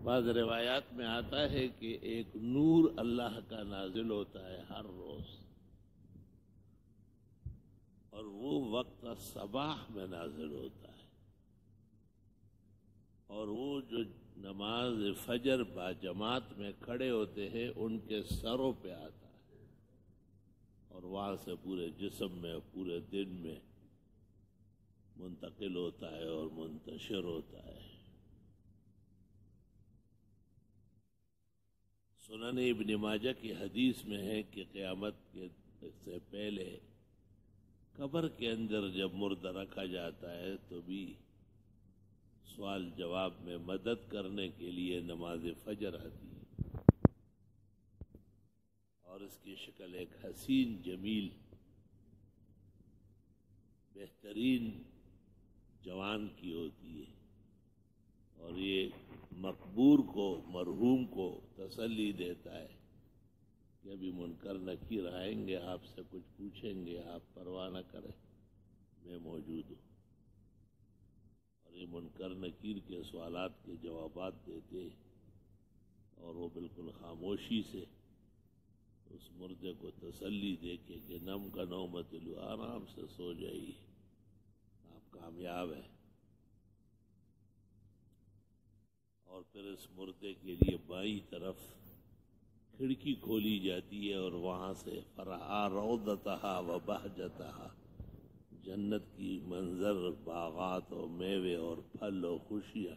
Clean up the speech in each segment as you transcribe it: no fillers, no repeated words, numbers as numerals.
بعض روایات میں آتا ہے کہ ایک نور اللہ کا نازل ہوتا ہے ہر روز، اور وہ وقت صباح میں نازل ہوتا ہے، اور وہ جو نماز فجر با جماعت میں کھڑے ہوتے ہیں ان کے سروں پہ آتا ہے، اور وہاں سے پورے جسم میں پورے دن میں منتقل ہوتا ہے اور منتشر ہوتا ہے۔ سنن ابن ماجہ کی حدیث میں ہے کہ قیامت کے سے پہلے قبر کے اندر جب مردہ رکھا جاتا ہے تو بھی سوال جواب میں مدد کرنے کے لیے نماز فجر آتی ہے، اور اس کی شکل ایک حسین جمیل بہترین جوان کی ہوتی ہے، اور یہ مقبور کو مرحوم کو تسلی دیتا ہے کہ ابھی منکر نکیر آئیں گے، آپ سے کچھ پوچھیں گے، آپ پرواہ نہ کریں، میں موجود ہوں۔ اور یہ منکر نکیر کے سوالات کے جوابات دیتے، اور وہ بالکل خاموشی سے اس مردے کو تسلی دے کے کہ نم کا نومت لو، آرام سے سو جائیے، آپ کامیاب ہیں۔ اور پھر اس مردے کے لیے بائیں طرف کھڑکی کھولی جاتی ہے، اور وہاں سے فرحا روضتہا و بہجتہا، جنت کی منظر، باغات اور میوے اور پھل اور خوشیاں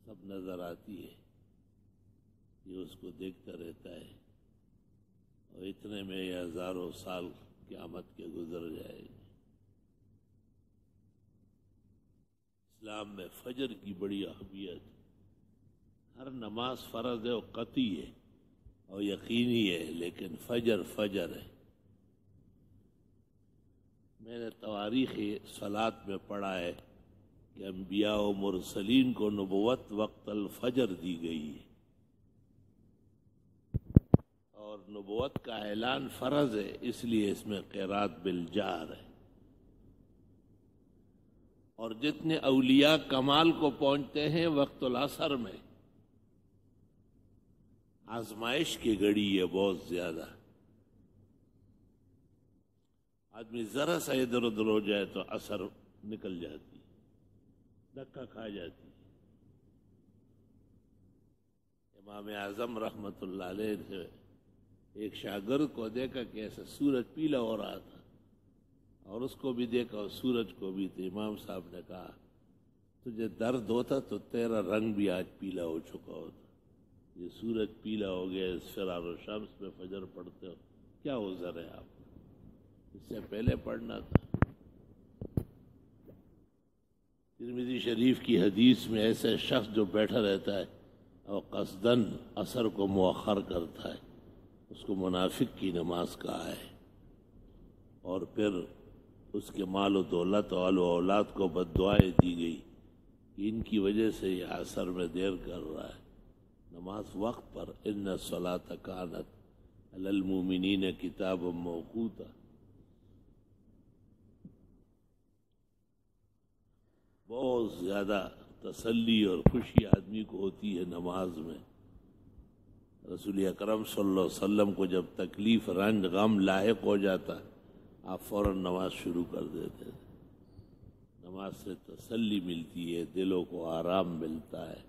سب نظر آتی ہے۔ یہ اس کو دیکھتا رہتا ہے، اور اتنے میں یہ ہزاروں سال قیامت کے گزر جائے گے۔ اسلام میں فجر کی بڑی اہمیت ہے۔ ہر نماز فرض ہے اور قطعی ہے اور یقینی ہے، لیکن فجر فجر ہے۔ میں نے تواریخ صلاۃ میں پڑھا ہے کہ انبیاء و مرسلین کو نبوت وقت الفجر دی گئی ہے، اور نبوت کا اعلان فرض ہے، اس لیے اس میں قرات بالجہر ہے۔ اور جتنے اولیاء کمال کو پہنچتے ہیں وقت العصر میں، آزمائش کی گھڑی ہے بہت زیادہ۔ آدمی ذرا سا ادھر ادھر ہو جائے تو عصر نکل جاتی، دھکا کھا جاتی۔ امام اعظم رحمت اللہ علیہ نے ایک شاگرد کو دیکھا کہ ایسا سورج پیلا ہو رہا تھا، اور اس کو بھی دیکھا اور سورج کو بھی، تو امام صاحب نے کہا تجھے درد ہوتا تو تیرا رنگ بھی آج پیلا ہو چکا ہوتا، یہ سورج پیلا ہو گیا، اس فرار و شمس میں فجر پڑھتے ہو، کیا عذر ہے آپ کو؟ اس سے پہلے پڑھنا تھا۔ ترمذی شریف کی حدیث میں ایسے شخص جو بیٹھا رہتا ہے اور قصدن عصر کو مؤخر کرتا ہے، اس کو منافق کی نماز کہا ہے، اور پھر اس کے مال و دولت اور اولاد کو بد دعائیں دی گئی کہ ان کی وجہ سے یہ عصر میں دیر کر رہا ہے۔ نماز وقت پر، ان الصلاۃ کانت علی المؤمنین کتابا موقوتا۔ بہت زیادہ تسلی اور خوشی آدمی کو ہوتی ہے نماز میں۔ رسول اکرم صلی اللہ علیہ وسلم کو جب تکلیف، رنج، غم لاحق ہو جاتا آپ فوراً نماز شروع کر دیتے تھے۔ نماز سے تسلی ملتی ہے، دلوں کو آرام ملتا ہے۔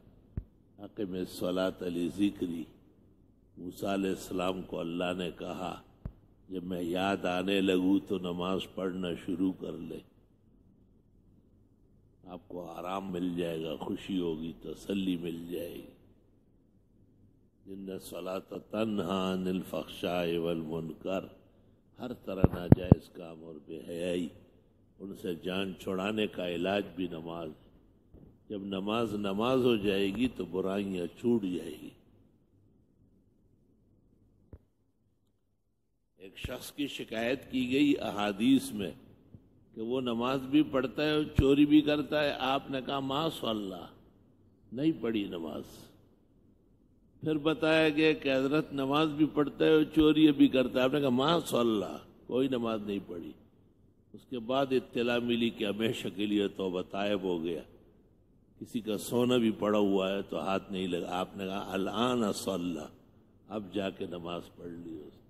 اقم الصلاۃ لذکری، موسیٰ علیہ السلام کو اللہ نے کہا جب میں یاد آنے لگوں تو نماز پڑھنا شروع کر لے، آپ کو آرام مل جائے گا، خوشی ہوگی، تسلی مل جائے گی۔ ان الصلاۃ تنہی عن الفحشاء والمنکر، ہر طرح ناجائز کام اور بے حیائی، ان سے جان چھڑانے کا علاج بھی نماز ہے۔ جب نماز ہو جائے گی تو برائیاں چھوٹ جائے گی۔ ایک شخص کی شکایت کی گئی احادیث میں کہ وہ نماز بھی پڑھتا ہے اور چوری بھی کرتا ہے۔ آپ نے کہا ماشاء اللہ، نہیں پڑھی نماز۔ پھر بتایا گیا کہ حضرت نماز بھی پڑھتا ہے اور چوری بھی کرتا ہے۔ آپ نے کہا ماشاء اللہ، کوئی نماز نہیں پڑھی۔ اس کے بعد اطلاع ملی کہ ہمیشہ کے لیے توبہ طائب ہو گیا، کسی کا سونا بھی پڑا ہوا ہے تو ہاتھ نہیں لگا، آپ نے کہا الآن صلی، اب جا کے نماز پڑھ لی اس نے۔